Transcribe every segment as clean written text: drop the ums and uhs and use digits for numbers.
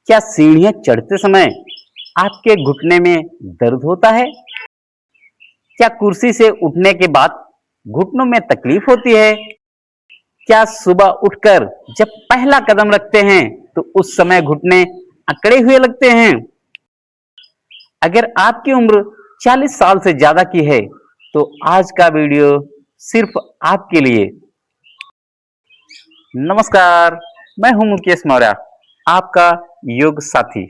क्या सीढ़ियां चढ़ते समय आपके घुटने में दर्द होता है? क्या कुर्सी से उठने के बाद घुटनों में तकलीफ होती है? क्या सुबह उठकर जब पहला कदम रखते हैं तो उस समय घुटने अकड़े हुए लगते हैं? अगर आपकी उम्र 40 साल से ज्यादा की है तो आज का वीडियो सिर्फ आपके लिए। नमस्कार, मैं हूं मुकेश मौर्य, आपका योग साथी।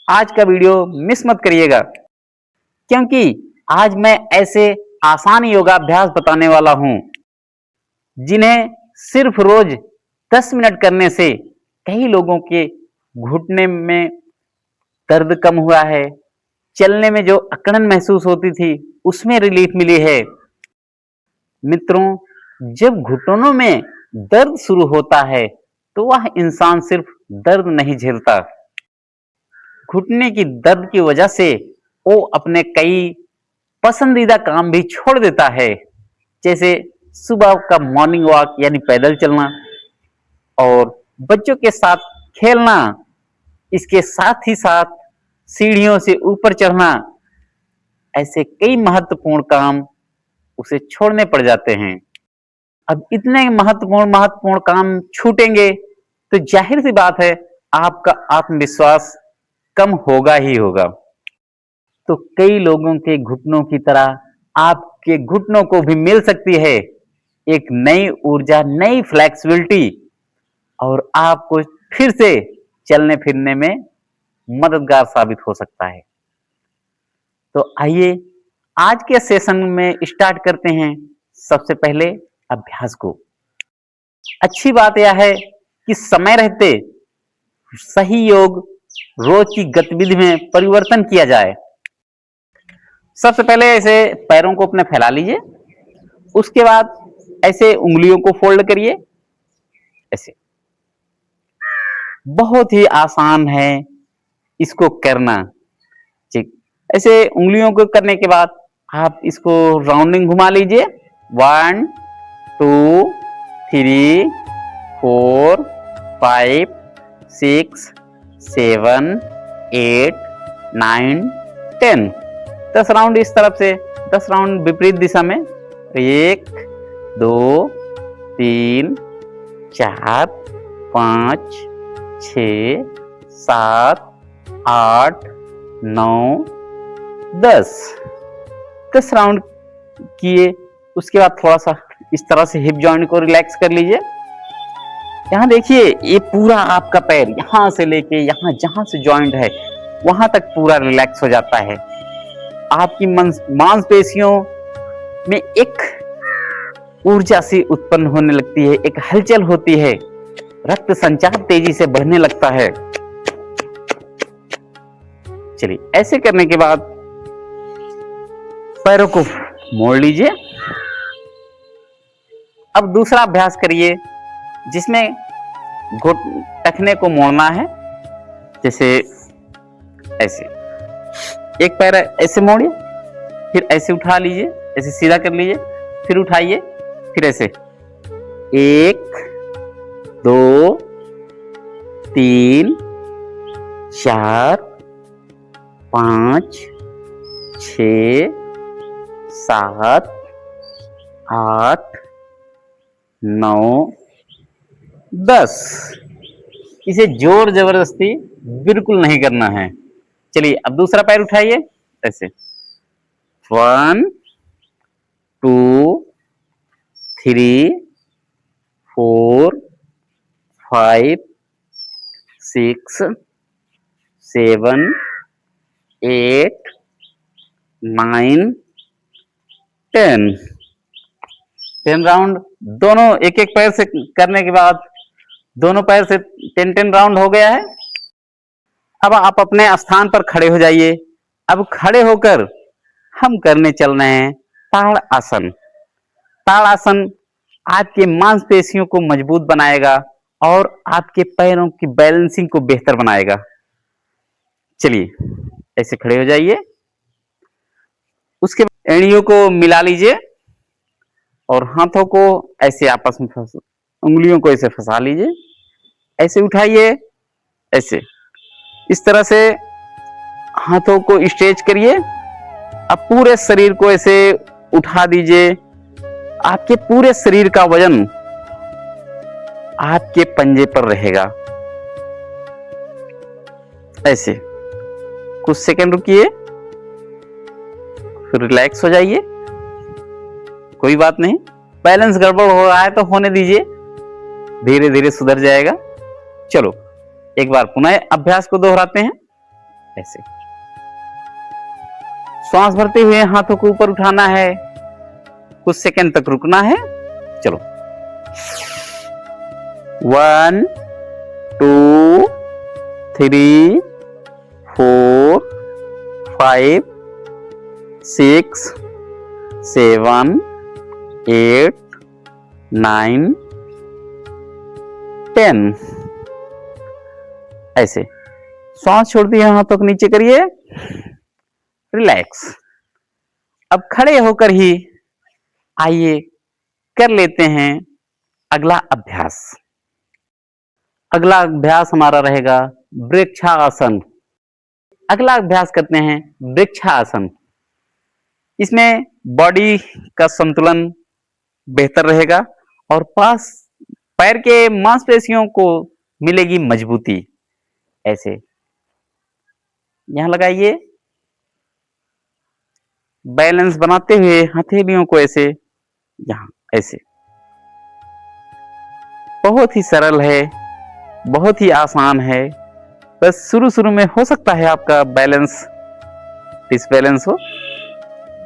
आज का वीडियो मिस मत करिएगा, क्योंकि आज मैं ऐसे आसान योगाभ्यास बताने वाला हूं जिन्हें सिर्फ रोज 10 मिनट करने से कई लोगों के घुटने में दर्द कम हुआ है, चलने में जो अकड़न महसूस होती थी उसमें रिलीफ मिली है। मित्रों, जब घुटनों में दर्द शुरू होता है तो वह इंसान सिर्फ दर्द नहीं झेलता, घुटने की दर्द की वजह से वो अपने कई पसंदीदा काम भी छोड़ देता है, जैसे सुबह का मॉर्निंग वॉक यानी पैदल चलना और बच्चों के साथ खेलना। इसके साथ ही साथ सीढ़ियों से ऊपर चढ़ना, ऐसे कई महत्वपूर्ण काम उसे छोड़ने पड़ जाते हैं। अब इतने महत्वपूर्ण महत्वपूर्ण काम छूटेंगे तो जाहिर सी बात है आपका आत्मविश्वास कम होगा ही होगा। तो कई लोगों के घुटनों की तरह आपके घुटनों को भी मिल सकती है एक नई ऊर्जा, नई फ्लेक्सिबिलिटी, और आपको फिर से चलने फिरने में मददगार साबित हो सकता है। तो आइए आज के सेशन में स्टार्ट करते हैं सबसे पहले अभ्यास को। अच्छी बात यह है कि समय रहते सही योग रोज की गतिविधि में परिवर्तन किया जाए। सबसे पहले ऐसे पैरों को अपने फैला लीजिए, उसके बाद ऐसे उंगलियों को फोल्ड करिए, ऐसे। बहुत ही आसान है इसको करना, ठीक। ऐसे उंगलियों को करने के बाद आप इसको राउंडिंग घुमा लीजिए, 1 2 3 4 5 6 7 8 9 10। 10 राउंड इस तरफ से, 10 राउंड विपरीत दिशा में। 1 2 3 4 5 6 7 8 9 10। 10 राउंड किए, उसके बाद थोड़ा सा इस तरह से हिप जॉइंट को रिलैक्स कर लीजिए। यहाँ देखिए, ये पूरा आपका पैर यहाँ से लेके यहाँ जहां से जॉइंट है वहां तक पूरा रिलैक्स हो जाता है। आपकी मांसपेशियों में एक ऊर्जा सी उत्पन्न होने लगती है, एक हलचल होती है, रक्त संचार तेजी से बढ़ने लगता है। चलिए, ऐसे करने के बाद पैरों को मोड़ लीजिए। अब दूसरा अभ्यास करिए जिसमें टखने को मोड़ना है, जैसे ऐसे। एक पैर ऐसे मोड़िए, फिर ऐसे उठा लीजिए, ऐसे सीधा कर लीजिए, फिर उठाइए, फिर ऐसे 1 2 3 4 5 6 7 8 9 10। इसे जोर जबरदस्ती बिल्कुल नहीं करना है। चलिए, अब दूसरा पैर उठाइए, ऐसे 1 2 3 4 5 6 7 8 9 10 राउंड दोनों एक एक पैर से करने के बाद दोनों पैर से 10 राउंड हो गया है। अब आप अपने स्थान पर खड़े हो जाइए। अब खड़े होकर हम करने चल रहे हैं ताड़ आसन। ताड़ आसन आपके मांसपेशियों को मजबूत बनाएगा और आपके पैरों की बैलेंसिंग को बेहतर बनाएगा। चलिए, ऐसे खड़े हो जाइए, उसके बाद एड़ियों को मिला लीजिए और हाथों को ऐसे आपस में उंगलियों को ऐसे फंसा लीजिए, ऐसे उठाइए, ऐसे इस तरह से हाथों को स्ट्रेच करिए। अब पूरे शरीर को ऐसे उठा दीजिए। आपके पूरे शरीर का वजन आपके पंजे पर रहेगा। ऐसे कुछ सेकंड रुकिए, फिर रिलैक्स हो जाइए। कोई बात नहीं, बैलेंस गड़बड़ हो रहा है तो होने दीजिए, धीरे धीरे सुधर जाएगा। चलो एक बार पुनः अभ्यास को दोहराते हैं। ऐसे श्वास भरते हुए हाथों को ऊपर उठाना है, कुछ सेकंड तक रुकना है। चलो 1 2 3 4 5 6 7 8 9 10। ऐसे श्वास छोड़ दिए, हाथों को नीचे करिए, रिलैक्स। अब खड़े होकर ही आइए कर लेते हैं अगला अभ्यास। अगला अभ्यास हमारा रहेगा वृक्षासन। अगला अभ्यास करते हैं वृक्षासन। इसमें बॉडी का संतुलन बेहतर रहेगा और पैर के मांसपेशियों को मिलेगी मजबूती। ऐसे यहां लगाइए, बैलेंस बनाते हुए हथेलियों को ऐसे यहां ऐसे। बहुत ही सरल है, बहुत ही आसान है। बस शुरू शुरू में हो सकता है आपका बैलेंस डिसबैलेंस हो,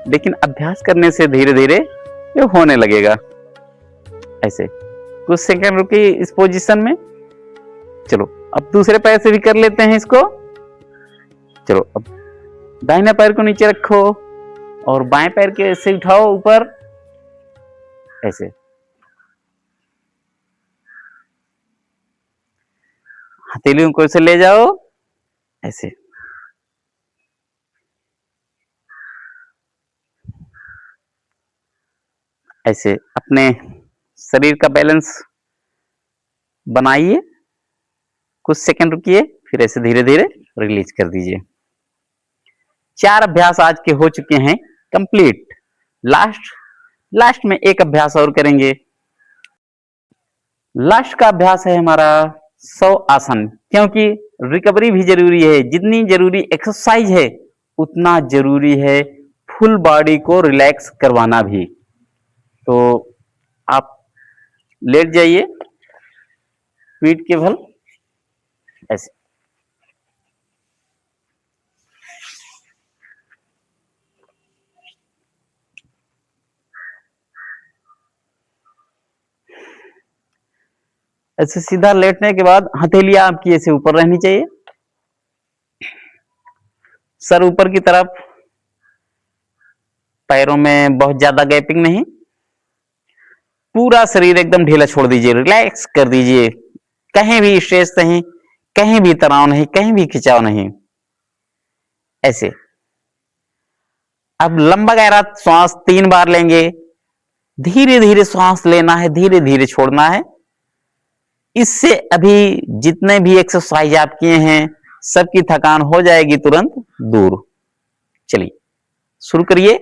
लेकिन अभ्यास करने से धीरे धीरे ये होने लगेगा। ऐसे कुछ सेकंड रुकिए इस पोजीशन में। चलो अब दूसरे पैर से भी कर लेते हैं इसको। चलो अब दाहिने पैर को नीचे रखो और बाएं पैर के ऐसे उठाओ ऊपर। ऐसे हथेलियों को ऐसे ले जाओ। ऐसे ऐसे अपने शरीर का बैलेंस बनाइए। कुछ सेकंड रुकिए, फिर ऐसे धीरे धीरे रिलीज कर दीजिए। 4 अभ्यास आज के हो चुके हैं कंप्लीट। लास्ट में एक अभ्यास और करेंगे। लास्ट का अभ्यास है हमारा 100 आसन, क्योंकि रिकवरी भी जरूरी है। जितनी जरूरी एक्सरसाइज है उतना जरूरी है फुल बॉडी को रिलैक्स करवाना भी। तो आप लेट जाइए पीठ के बल। ऐसे ऐसे सीधा लेटने के बाद हथेलियां आपकी ऐसे ऊपर रहनी चाहिए, सर ऊपर की तरफ, पैरों में बहुत ज्यादा गैपिंग नहीं। पूरा शरीर एकदम ढीला छोड़ दीजिए, रिलैक्स कर दीजिए। कहीं भी स्ट्रेस नहीं, कहीं भी तनाव नहीं, कहीं भी खिंचाव नहीं। ऐसे अब लंबा गहरा श्वास 3 बार लेंगे। धीरे धीरे श्वास लेना है, धीरे धीरे छोड़ना है। इससे अभी जितने भी एक्सरसाइज आप किए हैं सबकी थकान हो जाएगी तुरंत दूर। चलिए शुरू करिए।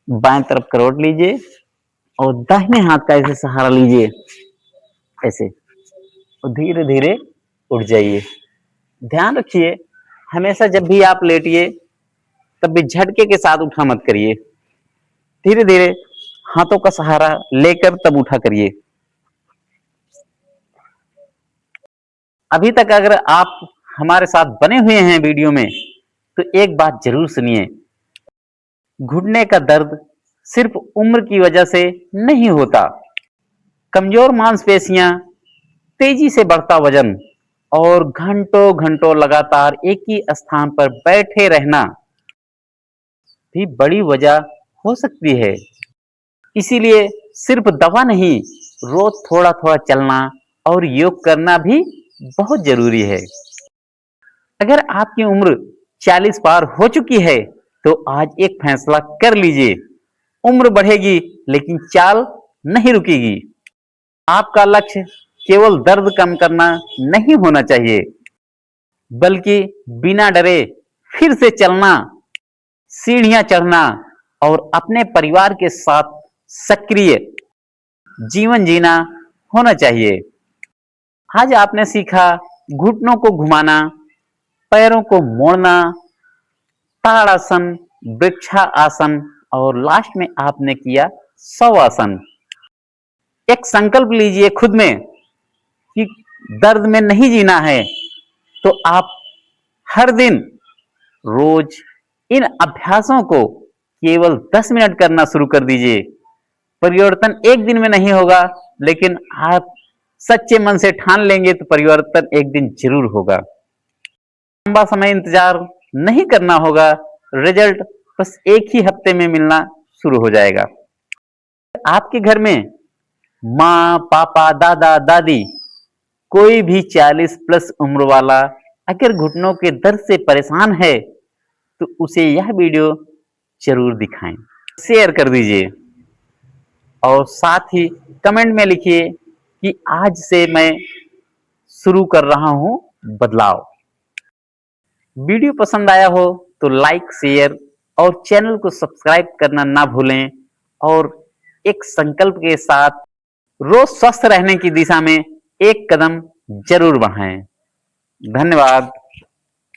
बाएं तरफ करवट लीजिए और दाहिने हाथ का ऐसे सहारा लीजिए। ऐसे और धीरे धीरे उठ जाइए। ध्यान रखिए, हमेशा जब भी आप लेटिए तब भी झटके के साथ उठा मत करिए। धीरे धीरे हाथों का सहारा लेकर तब उठा करिए। अभी तक अगर आप हमारे साथ बने हुए हैं वीडियो में तो एक बात जरूर सुनिए। घुटने का दर्द सिर्फ उम्र की वजह से नहीं होता। कमजोर मांसपेशियां, तेजी से बढ़ता वजन और घंटों घंटों लगातार एक ही स्थान पर बैठे रहना भी बड़ी वजह हो सकती है। इसीलिए सिर्फ दवा नहीं, रोज थोड़ा थोड़ा चलना और योग करना भी बहुत जरूरी है। अगर आपकी उम्र 40 पार हो चुकी है तो आज एक फैसला कर लीजिए। उम्र बढ़ेगी लेकिन चाल नहीं रुकेगी। आपका लक्ष्य केवल दर्द कम करना नहीं होना चाहिए, बल्कि बिना डरे फिर से चलना, सीढ़ियां चढ़ना और अपने परिवार के साथ सक्रिय जीवन जीना होना चाहिए। आज आपने सीखा घुटनों को घुमाना, पैरों को मोड़ना, ताड़ासन, वृक्षासन और लास्ट में आपने किया शवासन। एक संकल्प लीजिए खुद में कि दर्द में नहीं जीना है, तो आप हर दिन रोज इन अभ्यासों को केवल 10 मिनट करना शुरू कर दीजिए। परिवर्तन एक दिन में नहीं होगा, लेकिन आप सच्चे मन से ठान लेंगे तो परिवर्तन एक दिन जरूर होगा। लंबा समय इंतजार नहीं करना होगा, रिजल्ट बस एक ही हफ्ते में मिलना शुरू हो जाएगा। आपके घर में माँ, पापा, दादा, दादी, कोई भी 40 प्लस उम्र वाला अगर घुटनों के दर्द से परेशान है तो उसे यह वीडियो जरूर दिखाएं, शेयर कर दीजिए और साथ ही कमेंट में लिखिए कि आज से मैं शुरू कर रहा हूं बदलाव। वीडियो पसंद आया हो तो लाइक, शेयर और चैनल को सब्सक्राइब करना ना भूलें और एक संकल्प के साथ रोज स्वस्थ रहने की दिशा में एक कदम जरूर बढ़ाएं। धन्यवाद।